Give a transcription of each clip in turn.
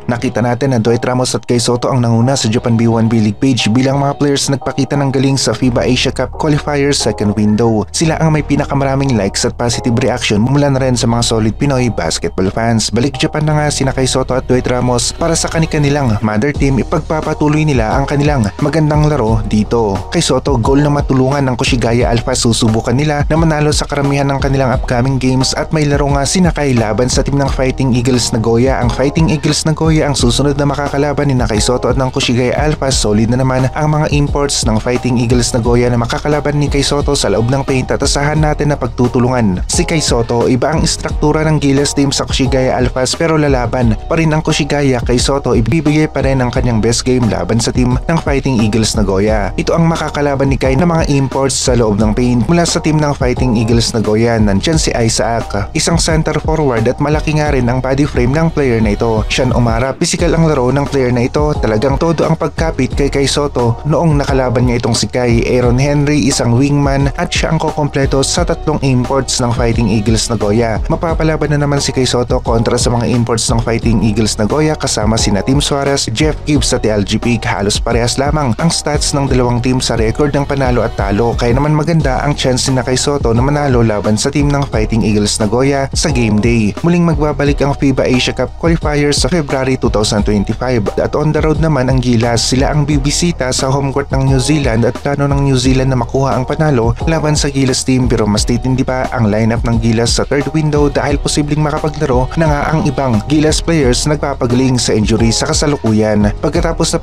Nakita natin na Dwight Ramos at Kai Sotto ang nanguna sa Japan B1B League page bilang mga players nagpakita ng galing sa FIBA Asia Cup Qualifiers second window. Sila ang may pinakamaraming likes at positive reaction mula na rin sa mga solid Pinoy basketball fans. Balik Japan na nga sina Kai Sotto at Dwight Ramos para sa kanilang mother team ipagpapatuloy nila ang kanilang magandang laro dito. Kai Sotto, goal na matulungan ng Koshigaya Alpha, susubukan nila na manalo sa karamihan ng kanilang upcoming games at may laro nga sina Kai laban sa team ng Fighting Eagles Nagoya. Ang Fighting Eagles Nagoya ang susunod na makakalaban ni Kai Sotto at ng Koshigaya Alpha. Solid na naman ang mga imports ng Fighting Eagles Nagoya na makakalaban ni Kai Sotto sa loob ng paint at asahan natin na pagtutulungan. Si Kai Sotto, iba ang istruktura ng Gilas team sa Koshigaya Alphas pero lalaban pa rin ang Koshigaya. Kai Sotto ibibigay pa rin ang kanyang best game laban sa team ng Fighting Eagles Nagoya. Ito ang makakalaban ni Kai ng mga imports sa loob ng paint. Mula sa team ng Fighting Eagles Nagoya, nandyan si Isaac, isang center forward at malaki nga rin ang body frame ng player na ito. Sean Umara, physical ang laro ng player na ito. Talagang todo ang pagkapit kay Kai Sotto noong nakalaban niya itong si Kai. Aaron Henry, isang wingman at siya ang kokompleto sa tatlong imports ng Fighting Eagles Nagoya. Mapapalaban na naman si Kai Sotto kontra sa mga imports ng Fighting Eagles Nagoya kasama sina Tim Suarez, Jeff Gibbs at LG Pig. Halos parehas lamang ang stats ng dalawang team sa record ng panalo at talo, kaya naman maganda ang chance ni Kai Sotto na manalo laban sa team ng Fighting Eagles Nagoya sa game day. Muling magbabalik ang FIBA Asia Cup Qualifiers sa February 2025 at on the road naman ang Gilas. Sila ang bibisita sa home court ng New Zealand at plano ng New Zealand na makuha ang panalo laban sa Gilas team, pero mas titindi pa ang lineup ng Gilas sa third window dahil posibleng makapaglaro na nga ang ibang Gilas players nagpapagaling sa injury sa kasalukuyan. Pagkatapos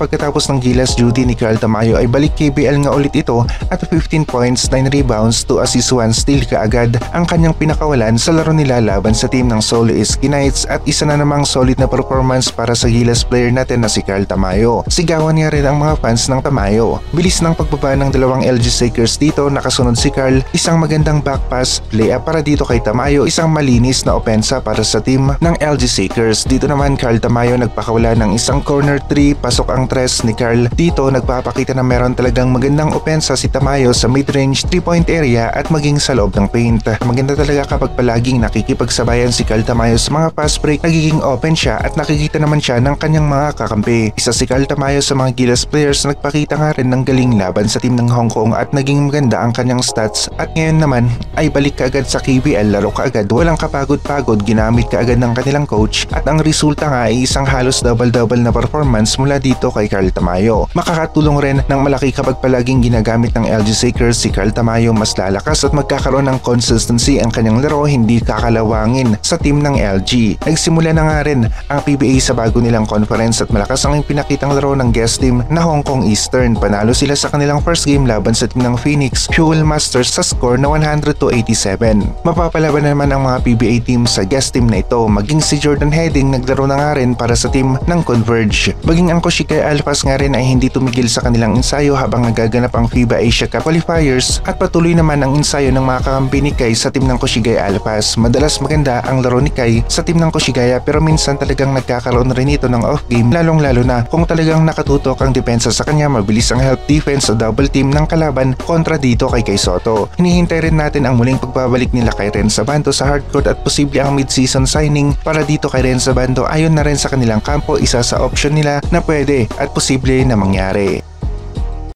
ng Gilas duty ni Carl Tamayo ay balik KBL nga ulit ito at 15 points, 9 rebounds, 2 assists, 1 steal kaagad ang kanyang pinakawalan sa laro nila laban sa team ng Seoul SK Knights at isa na namang solid na performance para sa Gilas player natin na si Carl Tamayo. Sigawan niya rin ang mga fans ng Tamayo. Bilis ng pagbaba ng dalawang LG Shakers dito, nakasunod si Carl, isang magandang back pass, layup para dito kay Tamayo, isang malinis na opensa para sa team ng LG Shakers. Dito naman Carl Tamayo nagpakawala ng isang corner 3, pasok ang tres ni Carl. Dito nagpapakita na meron talagang magandang opensa si Tamayo sa mid-range 3-point area at maging sa loob ng paint. Maganda talaga kapag palaging nakikipagsabayan si Carl Tamayo sa mga fast break, nagiging open siya at nakikita naman siya ng kanyang mga kakampi. Isa si Carl Tamayo sa mga Gilas players, nagpakita nga rin ng galing laban sa team ng Hong Kong at naging maganda ang kanyang stats at ngayon naman ay balik kaagad sa KBL, laro kaagad, walang kapagod-pagod, ginamit kaagad ng kanilang coach at ang resulta nga ay isang halos double-double na performance mula dito kay Carl Tamayo. Makakatulong rin ng malaki kapag palaging ginagamit ng LG Shakers si Carl Tamayo, mas lalakas at magkakaroon ng consistency ang kanyang laro, hindi kakalawangin sa team ng LG. Nagsimula na nga rin ang PBA sa bago nilang conference at malakas ang pinakitang laro ng guest team na Hong Kong Eastern. Panalo sila sa kanilang first game laban sa team ng Phoenix Fuel Masters sa score na 100-87. Mapapalaban naman ang mga PBA team sa guest team na ito, maging si Jordan Heading naglaro na nga rin para sa team ng Converge. Maging ang Koshigaya Alphas nga rin ay hindi tumigil sa kanilang ensayo habang nagaganap ang FIBA Asia Cup Qualifiers at patuloy naman ang ensayo ng mga kakampi ni Kai sa team ng Koshigaya Alphas. Madalas maganda ang laro ni Kai sa team ng Koshigaya pero minsan talagang nagkakaroon rin ito ng off game, lalong-lalo na kung talagang nakatutok ang depensa sa kanya. Mabilis ang help defense sa double team ng kalaban kontra dito kay Kai Sotto. Hinihintay rin natin ang muling pagbabalik nila kay Renza Bando sa hardcourt at posible ang mid-season signing para dito kay Renza Bando. Ayon na rin sa kanilang kampo, isa sa option nila na pwede at posible na mangyari.